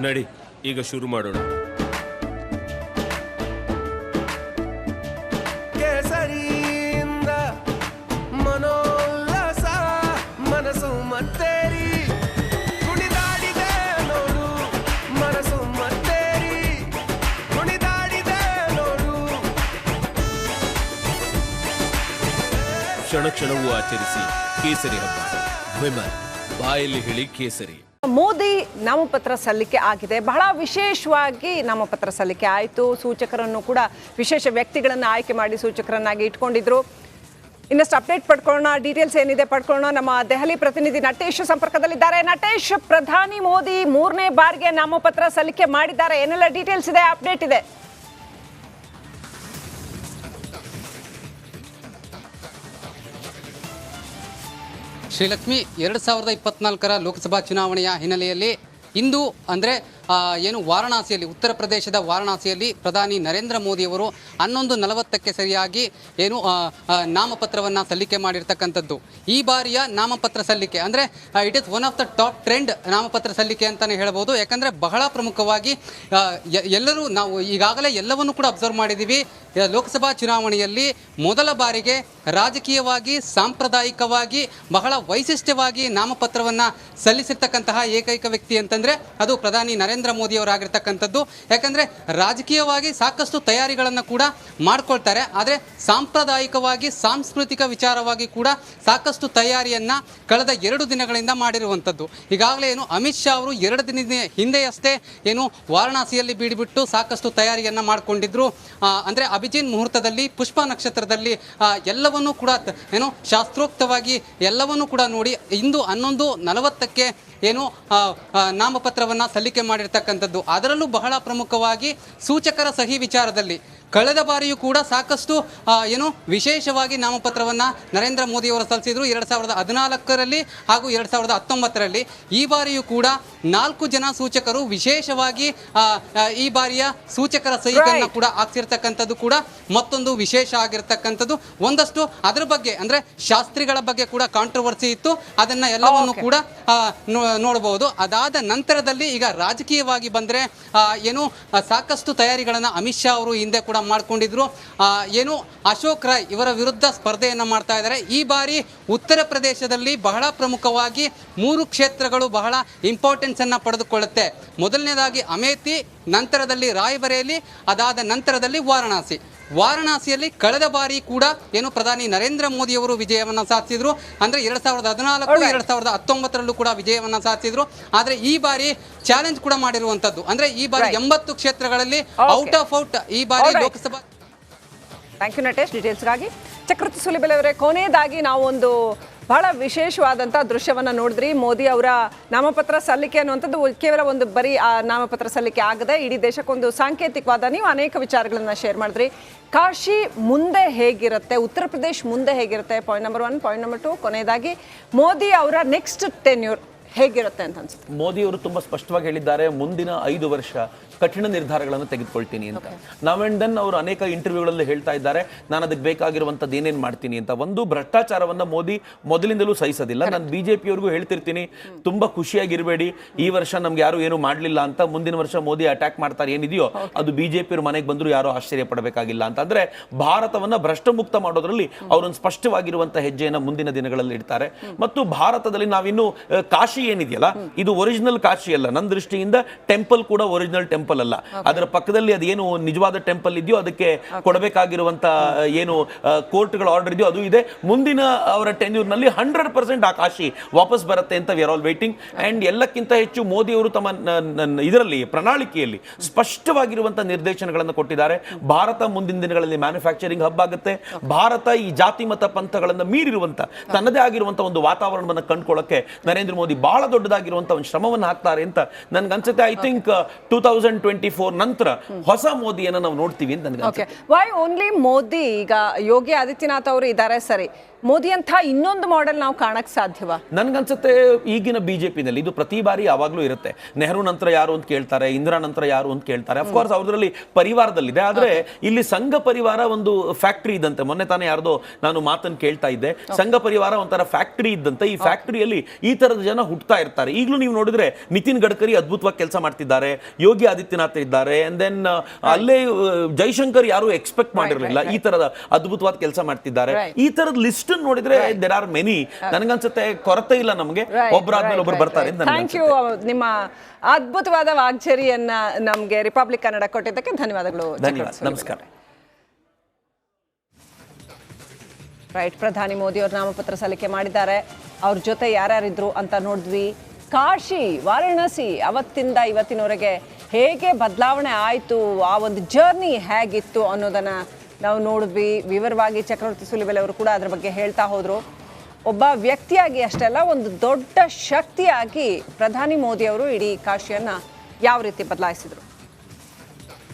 ನಡಿ ಈಗ ಶುರು ಮಾಡೋಣ. ಕೇಸರಿಯಿಂದ ಮನೋಲ್ಲಾಸ ಮನಸ್ಸು ಮತ್ತೇರಿ ಕುಣಿದಾಡಿದೆ ನೋಡು ಮನಸ್ಸು ಮತ್ತೇರಿ ಕುಣಿದಾಡಿದೆ ನೋಡು. ಕ್ಷಣ ಕ್ಷಣವೂ ಆಚರಿಸಿ ಕೇಸರಿ ಹಬ್ಬ. ವಿಮಲ್ ಬಾಯಲ್ಲಿ ಹೇಳಿ ಕೇಸರಿ. ಮೋದಿ ನಾಮಪತ್ರ ಸಲ್ಲಿಕೆ ಆಗಿದೆ. ಬಹಳ ವಿಶೇಷವಾಗಿ ನಾಮಪತ್ರ ಸಲ್ಲಿಕೆ ಆಯಿತು. ಸೂಚಕರನ್ನು ಕೂಡ ವಿಶೇಷ ವ್ಯಕ್ತಿಗಳನ್ನು ಆಯ್ಕೆ ಮಾಡಿ ಸೂಚಕರನ್ನಾಗಿ ಇಟ್ಕೊಂಡಿದ್ರು. ಇನ್ನಷ್ಟು ಅಪ್ಡೇಟ್ ಪಡ್ಕೊಳ್ಳೋಣ, ಡೀಟೇಲ್ಸ್ ಏನಿದೆ ಪಡ್ಕೊಳ್ಳೋಣ. ನಮ್ಮ ದೆಹಲಿ ಪ್ರತಿನಿಧಿ ನಟೇಶ್ ಸಂಪರ್ಕದಲ್ಲಿದ್ದಾರೆ. ನಟೇಶ್, ಪ್ರಧಾನಿ ಮೋದಿ 3ನೇ ಬಾರಿಗೆ ನಾಮಪತ್ರ ಸಲ್ಲಿಕೆ ಮಾಡಿದ್ದಾರೆ. ಏನೆಲ್ಲ ಡೀಟೇಲ್ಸ್ ಇದೆ, ಅಪ್ಡೇಟ್ ಇದೆ? ಶ್ರೀಲಕ್ಷ್ಮಿ, 2024 ಲೋಕಸಭಾ ಚುನಾವಣೆಯ ಹಿನ್ನೆಲೆಯಲ್ಲಿ ಇಂದು ಅಂದರೆ ಏನು ವಾರಣಾಸಿಯಲ್ಲಿ, ಉತ್ತರ ಪ್ರದೇಶದ ವಾರಣಾಸಿಯಲ್ಲಿ ಪ್ರಧಾನಿ ನರೇಂದ್ರ ಮೋದಿಯವರು 11:40ಕ್ಕೆ ಸರಿಯಾಗಿ ಏನು ನಾಮಪತ್ರವನ್ನು ಸಲ್ಲಿಕೆ ಮಾಡಿರ್ತಕ್ಕಂಥದ್ದು. ಈ ಬಾರಿಯ ನಾಮಪತ್ರ ಸಲ್ಲಿಕೆ ಅಂದರೆ it is one of the top trend ನಾಮಪತ್ರ ಸಲ್ಲಿಕೆ ಅಂತಲೇ ಹೇಳ್ಬೋದು. ಯಾಕಂದರೆ ಬಹಳ ಪ್ರಮುಖವಾಗಿ ಎಲ್ಲರೂ ನಾವು ಈಗಾಗಲೇ ಎಲ್ಲವನ್ನೂ ಕೂಡ ಅಬ್ಸರ್ವ್ ಮಾಡಿದ್ದೀವಿ. ಲೋಕಸಭಾ ಚುನಾವಣೆಯಲ್ಲಿ ಮೊದಲ ಬಾರಿಗೆ ರಾಜಕೀಯವಾಗಿ ಸಾಂಪ್ರದಾಯಿಕವಾಗಿ ಬಹಳ ವೈಶಿಷ್ಟ್ಯವಾಗಿ ನಾಮಪತ್ರವನ್ನು ಸಲ್ಲಿಸಿರ್ತಕ್ಕಂತಹ ಏಕೈಕ ವ್ಯಕ್ತಿ ಅಂತಂದರೆ ಅದು ಪ್ರಧಾನಿ ನರೇಂದ್ರ ಮೋದಿಯವರಾಗಿರ್ತಕ್ಕಂಥದ್ದು. ಯಾಕಂದರೆ ರಾಜಕೀಯವಾಗಿ ಸಾಕಷ್ಟು ತಯಾರಿಗಳನ್ನು ಕೂಡ ಮಾಡ್ಕೊಳ್ತಾರೆ, ಆದರೆ ಸಾಂಪ್ರದಾಯಿಕವಾಗಿ ಸಾಂಸ್ಕೃತಿಕ ವಿಚಾರವಾಗಿ ಕೂಡ ಸಾಕಷ್ಟು ತಯಾರಿಯನ್ನು ಕಳೆದ 2 ದಿನಗಳಿಂದ ಮಾಡಿರುವಂಥದ್ದು. ಈಗಾಗಲೇ ಏನು ಅಮಿತ್ ಶಾ ಅವರು 2 ದಿನದ ಹಿಂದೆಯಷ್ಟೇ ಏನು ವಾರಣಾಸಿಯಲ್ಲಿ ಬೀಡಿಬಿಟ್ಟು ಸಾಕಷ್ಟು ತಯಾರಿಯನ್ನು ಮಾಡಿಕೊಂಡಿದ್ರು. ಅಂದರೆ ಅಭಿಜಿನ್ ಮುಹೂರ್ತದಲ್ಲಿ, ಪುಷ್ಪ ನಕ್ಷತ್ರದಲ್ಲಿ ಎಲ್ಲವನ್ನೂ ಕೂಡ ಏನು ಶಾಸ್ತ್ರೋಕ್ತವಾಗಿ ಎಲ್ಲವನ್ನೂ ಕೂಡ ನೋಡಿ ಇಂದು 11:40ಕ್ಕೆ ಏನು ನಾಮಪತ್ರವನ್ನು ಸಲ್ಲಿಕೆ ಮಾಡಿರ್ತಕ್ಕಂಥದ್ದು. ಅದರಲ್ಲೂ ಬಹಳ ಪ್ರಮುಖವಾಗಿ ಸೂಚಕರ ಸಹಿ ವಿಚಾರದಲ್ಲಿ ಕಳೆದ ಬಾರಿಯೂ ಕೂಡ ಸಾಕಷ್ಟು ಏನು ವಿಶೇಷವಾಗಿ ನಾಮಪತ್ರವನ್ನು ನರೇಂದ್ರ ಮೋದಿಯವರು ಸಲ್ಲಿಸಿದರು 2014ರಲ್ಲಿ ಹಾಗೂ 2019ರಲ್ಲಿ. ಈ ಬಾರಿಯೂ ಕೂಡ 4 ಜನ ಸೂಚಕರು ವಿಶೇಷವಾಗಿ ಈ ಬಾರಿಯ ಸೂಚಕರ ಸಹಿಗಳನ್ನು ಕೂಡ ಹಾಕ್ಸಿರ್ತಕ್ಕಂಥದ್ದು ಕೂಡ ಮತ್ತೊಂದು ವಿಶೇಷ ಆಗಿರ್ತಕ್ಕಂಥದ್ದು. ಒಂದಷ್ಟು ಅದರ ಬಗ್ಗೆ ಅಂದರೆ ಶಾಸ್ತ್ರಿಗಳ ಬಗ್ಗೆ ಕೂಡ ಕಾಂಟ್ರವರ್ಸಿ ಇತ್ತು, ಅದನ್ನು ಎಲ್ಲವನ್ನು ಕೂಡ ನೋಡಬಹುದು. ಅದಾದ ನಂತರದಲ್ಲಿ ಈಗ ರಾಜಕೀಯವಾಗಿ ಬಂದರೆ ಏನು ಸಾಕಷ್ಟು ತಯಾರಿಗಳನ್ನು ಅಮಿತ್ ಶಾ ಅವರು ಹಿಂದೆ ಕೂಡ ಮಾಡ್ಕೊಂಡಿದ್ರು. ಏನು ಅಶೋಕ್ ರಾಯ್ ಇವರ ವಿರುದ್ಧ ಸ್ಪರ್ಧೆಯನ್ನು ಮಾಡ್ತಾ ಇದ್ದಾರೆ. ಈ ಬಾರಿ ಉತ್ತರ ಪ್ರದೇಶದಲ್ಲಿ ಬಹಳ ಪ್ರಮುಖವಾಗಿ 3 ಕ್ಷೇತ್ರಗಳು ಬಹಳ ಇಂಪಾರ್ಟೆನ್ಸ್ ಅನ್ನು ಪಡೆದುಕೊಳ್ಳುತ್ತೆ. ಮೊದಲನೇದಾಗಿ ಅಮೇಥಿ, ನಂತರದಲ್ಲಿ ರಾಯ್ಬರೇಲಿ, ಅದಾದ ನಂತರದಲ್ಲಿ ವಾರಣಾಸಿಯಲ್ಲಿ ಕಳೆದ ಬಾರಿ ಕೂಡ ಏನು ಪ್ರಧಾನಿ ನರೇಂದ್ರ ಮೋದಿಯವರು ವಿಜಯವನ್ನು ಸಾಧಿಸಿದ್ರು. ಅಂದರೆ 2014, 2019ರಲ್ಲೂ ಕೂಡ ವಿಜಯವನ್ನು ಸಾಧಿಸಿದ್ರು. ಆದರೆ ಈ ಬಾರಿ ಚಾಲೆಂಜ್ ಕೂಡ ಮಾಡಿರುವಂಥದ್ದು ಅಂದರೆ ಈ ಬಾರಿ 80 ಕ್ಷೇತ್ರಗಳಲ್ಲಿ ಔಟ್ ಆಫ್ ಔಟ್ ಈ ಬಾರಿ ಲೋಕಸಭಾ. ಥ್ಯಾಂಕ್ ಯು ನಟೇಶ್ ಡೀಟೇಲ್ಸ್ಗಾಗಿ. ಚಕ್ರವರ್ತಿ ಸುಲಿಬೆಲೆ ಅವರೇ, ಕೊನೆಯದಾಗಿ ನಾವು ಒಂದು ಬಹಳ ವಿಶೇಷವಾದಂಥ ದೃಶ್ಯವನ್ನು ನೋಡಿದ್ರಿ. ಮೋದಿ ಅವರ ನಾಮಪತ್ರ ಸಲ್ಲಿಕೆ ಅನ್ನುವಂಥದ್ದು ಕೇವಲ ಒಂದು ಬರೀ ಆ ನಾಮಪತ್ರ ಸಲ್ಲಿಕೆ ಆಗದೆ ಇಡೀ ದೇಶಕ್ಕೊಂದು ಸಾಂಕೇತಿಕವಾದ, ನೀವು ಅನೇಕ ವಿಚಾರಗಳನ್ನು ಶೇರ್ ಮಾಡಿದ್ರಿ. ಕಾಶಿ ಮುಂದೆ ಹೇಗಿರುತ್ತೆ, ಉತ್ತರ ಪ್ರದೇಶ್ ಮುಂದೆ ಹೇಗಿರುತ್ತೆ, ಪಾಯಿಂಟ್ ನಂಬರ್ 1. ಪಾಯಿಂಟ್ ನಂಬರ್ 2, ಕೊನೆಯದಾಗಿ ಮೋದಿ ಅವರ ನೆಕ್ಸ್ಟ್ ಟೆನ್ಯೂರ್ ಹೇಗಿರುತ್ತೆ ಅಂತ ಅನ್ಸುತ್ತೆ? ಮೋದಿ ಅವರು ತುಂಬಾ ಸ್ಪಷ್ಟವಾಗಿ ಹೇಳಿದ್ದಾರೆ, ಮುಂದಿನ 5 ವರ್ಷ ಕಠಿಣ ನಿರ್ಧಾರಗಳನ್ನು ತೆಗೆದುಕೊಳ್ತೀನಿ ಅಂತ. ನಾವ್ ಅಂಡ್ ದೆನ್ ಅವರು ಅನೇಕ ಇಂಟರ್ವ್ಯೂಗಳಲ್ಲಿ ಹೇಳ್ತಾ ಇದ್ದಾರೆ, ನಾನು ಅದಕ್ಕೆ ಬೇಕಾಗಿರುವಂಥದ್ದು ಏನೇನು ಮಾಡ್ತೀನಿ ಅಂತ. ಒಂದು, ಭ್ರಷ್ಟಾಚಾರವನ್ನ ಮೋದಿ ಮೊದಲಿಂದಲೂ ಸಹಿಸೋದಿಲ್ಲ. ನಾನು ಬಿಜೆಪಿಯವ್ರಿಗೂ ಹೇಳ್ತಿರ್ತೀನಿ, ತುಂಬಾ ಖುಷಿಯಾಗಿರಬೇಡಿ, ಈ ವರ್ಷ ನಮ್ಗೆ ಯಾರು ಏನು ಮಾಡಲಿಲ್ಲ ಅಂತ. ಮುಂದಿನ ವರ್ಷ ಮೋದಿ ಅಟ್ಯಾಕ್ ಮಾಡ್ತಾರೆ ಏನಿದೆಯೋ ಅದು ಬಿಜೆಪಿಯವ್ರ ಮನೆಗೆ ಬಂದ್ರು ಯಾರು ಆಶ್ಚರ್ಯ ಪಡಬೇಕಾಗಿಲ್ಲ ಅಂತ. ಅಂದ್ರೆ ಭಾರತವನ್ನ ಭ್ರಷ್ಟಮುಕ್ತ ಮಾಡೋದ್ರಲ್ಲಿ ಅವರೊಂದು ಸ್ಪಷ್ಟವಾಗಿರುವಂತಹ ಹೆಜ್ಜೆಯನ್ನ ಮುಂದಿನ ದಿನಗಳಲ್ಲಿ ಇಡ್ತಾರೆ. ಮತ್ತು ಭಾರತದಲ್ಲಿ ನಾವಿನ್ನು ಕಾಶಿ ಏನಿದೆಯಲ್ಲ, ಇದು ಒರಿಜಿನಲ್ ಕಾಶಿ ಅಲ್ಲ. ನನ್ನ ದೃಷ್ಟಿಯಿಂದ ಟೆಂಪಲ್ ಕೂಡ ಒರಿಜಿನಲ್ ಟೆಂಪಲ್ ಅಲ್ಲ. ಅದರ ಪಕ್ಕದಲ್ಲಿ ಅದೇನು ನಿಜವಾದ ಟೆಂಪಲ್ ಇದೆಯೋ ಅದಕ್ಕೆ ಕೊಡಬೇಕಾಗಿರುವಂತ ಏನು ಕೋರ್ಟ್ಗಳ ಆರ್ಡರ್ ಇದೆಯೋ ಅದು ಇದೆ. ಮುಂದಿನ ಅವರ ಟೆನ್ಯೂರ್ ನಲ್ಲಿ 100% ಆ ಕಾಶಿ ವಾಪಸ್ ಬರುತ್ತೆ ಅಂತ we are all waiting. And ಎಲ್ಲಕ್ಕಿಂತ ಹೆಚ್ಚು ಮೋದಿ ಅವರು ತಮ್ಮ ಇದರಲ್ಲಿ ಪ್ರಣಾಳಿಕೆಯಲ್ಲಿ ಸ್ಪಷ್ಟವಾಗಿರುವಂತಹ ನಿರ್ದೇಶನಗಳನ್ನು ಕೊಟ್ಟಿದ್ದಾರೆ. ಭಾರತ ಮುಂದಿನ ದಿನಗಳಲ್ಲಿ ಮ್ಯಾನುಫ್ಯಾಕ್ಚರಿಂಗ್ ಹಬ್ ಆಗುತ್ತೆ. ಭಾರತ ಈ ಜಾತಿ ಮತ ಪಂಥಗಳನ್ನು ಮೀರಿರುವಂತ ತನ್ನದೇ ಆಗಿರುವಂತಹ ಒಂದು ವಾತಾವರಣವನ್ನು ಕಂಡುಕೊಳ್ಳಕ್ಕೆ ನರೇಂದ್ರ ಮೋದಿ ಬಹಳ ದೊಡ್ಡದಾಗಿರುವಂತಹ ಒಂದು ಶ್ರಮವನ್ನು ಹಾಕ್ತಾರೆ ಅಂತ ನನ್ಗನ್ಸುತ್ತೆ. ಐ ಥಿಂಕ್ 2024 ನಂತರ ಹೊಸ ಮೋದಿಯನ್ನು ನಾವು ನೋಡ್ತೀವಿ ಅಂತ ನನಗೆ. Why only Modi? ಈಗ ಯೋಗಿ ಆದಿತ್ಯನಾಥ್ ಅವರು ಇದ್ದಾರೆ, ಸರಿ, ಮೋದಿ ಅಂತ ಇನ್ನೊಂದು ಮಾಡೆಲ್ ನಾವು ಕಾಣಕ್ ಸಾಧ್ಯವಾ? ನನ್ಗನ್ಸುತ್ತೆ ಈಗಿನ ಬಿಜೆಪಿನಲ್ಲಿ ಇದು ಪ್ರತಿ ಬಾರಿ ಯಾವಾಗ್ಲೂ ಇರುತ್ತೆ. ನೆಹರು ನಂತರ ಯಾರು ಅಂತ ಕೇಳ್ತಾರೆ, ಇಂದಿರಾ ನಂತರ ಯಾರು ಅಂತ ಕೇಳ್ತಾರೆ. ಅಫ್ಕೋರ್ಸ್ ಅವ್ರದ್ರಲ್ಲಿ ಪರಿವಾರದಲ್ಲಿದೆ, ಆದ್ರೆ ಇಲ್ಲಿ ಸಂಘ ಪರಿವಾರ ಒಂದು ಫ್ಯಾಕ್ಟರಿ ಇದ್ದಂತೆ. ಮೊನ್ನೆ ತಾನೇ ಯಾರ್ದೋ ನಾನು ಮಾತನ್ನು ಕೇಳ್ತಾ ಇದ್ದೆ, ಸಂಘ ಪರಿವಾರ ಒಂಥರ ಫ್ಯಾಕ್ಟರಿ ಇದ್ದಂತೆ. ಈ ಫ್ಯಾಕ್ಟರಿಯಲ್ಲಿ ಈ ತರದ ಜನ ಹುಟ್ಟುತ್ತಾ ಇರ್ತಾರೆ. ಈಗಲೂ ನೀವು ನೋಡಿದ್ರೆ ನಿತಿನ್ ಗಡ್ಕರಿ ಅದ್ಭುತವಾಗಿ ಕೆಲಸ ಮಾಡ್ತಿದ್ದಾರೆ, ಯೋಗಿ ಆದಿತ್ಯನಾಥ್ ಇದ್ದಾರೆ, ಅಂಡ್ ದೆನ್ ಅಲ್ಲೇ ಜೈಶಂಕರ್ ಯಾರು ಎಕ್ಸ್ಪೆಕ್ಟ್ ಮಾಡಿರಲಿಲ್ಲ ಈ ತರದ ಅದ್ಭುತವಾದ ಕೆಲಸ ಮಾಡ್ತಿದ್ದಾರೆ. ಈ ತರದ ಲಿಸ್ಟ್ ನೋಡಿದ್ರೆ ದೇರ್ ಆರ್ ಮೆನಿ. ನನಗನ್ಸುತ್ತೆ ಕೊರತೆ ಇಲ್ಲ ನಮಗೆ, ಒಬ್ಬರಾದ್ಮೇಲೆ ಒಬ್ರು ಬರ್ತಾರೆ. Thank you. ನಿಮ್ಮ ಅದ್ಭುತವಾದ ವಾಗ್ಚರಿಯನ್ನ ನಮ್ಗೆ ರಿಪಬ್ಲಿಕ್ ಕನ್ನಡ ಕೊಟ್ಟಿದ್ದಕ್ಕೆ ಧನ್ಯವಾದಗಳು. ನಮಸ್ಕಾರ. ರೈಟ್, ಪ್ರಧಾನಿ ಮೋದಿ ಅವರು ನಾಮಪತ್ರ ಸಲ್ಲಿಕೆ ಮಾಡಿದ್ದಾರೆ. ಅವ್ರ ಜೊತೆ ಯಾರ್ಯಾರಿದ್ರು ಅಂತ ನೋಡಿದ್ವಿ. ಕಾಶಿ, ವಾರಾಣಸಿ ಅವತ್ತಿಂದ ಇವತ್ತಿನವರೆಗೆ ಹೇಗೆ ಬದಲಾವಣೆ ಆಯಿತು, ಆ ಒಂದು ಜರ್ನಿ ಹೇಗಿತ್ತು ಅನ್ನೋದನ್ನ ನಾವು ನೋಡಿದ್ವಿ. ವಿವರವಾಗಿ ಚಕ್ರವರ್ತಿ ಸುಲಿಬೆಲೆ ಅವರು ಕೂಡ ಅದ್ರ ಬಗ್ಗೆ ಹೇಳ್ತಾ ಹೋದ್ರು. ಒಬ್ಬ ವ್ಯಕ್ತಿಯಾಗಿ ಅಷ್ಟೇ ಅಲ್ಲ, ಒಂದು ದೊಡ್ಡ ಶಕ್ತಿಯಾಗಿ ಪ್ರಧಾನಿ ಮೋದಿ ಅವರು ಇಡೀ ಕಾಶಿಯನ್ನ ಯಾವ ರೀತಿ ಬದಲಾಯಿಸಿದ್ರು.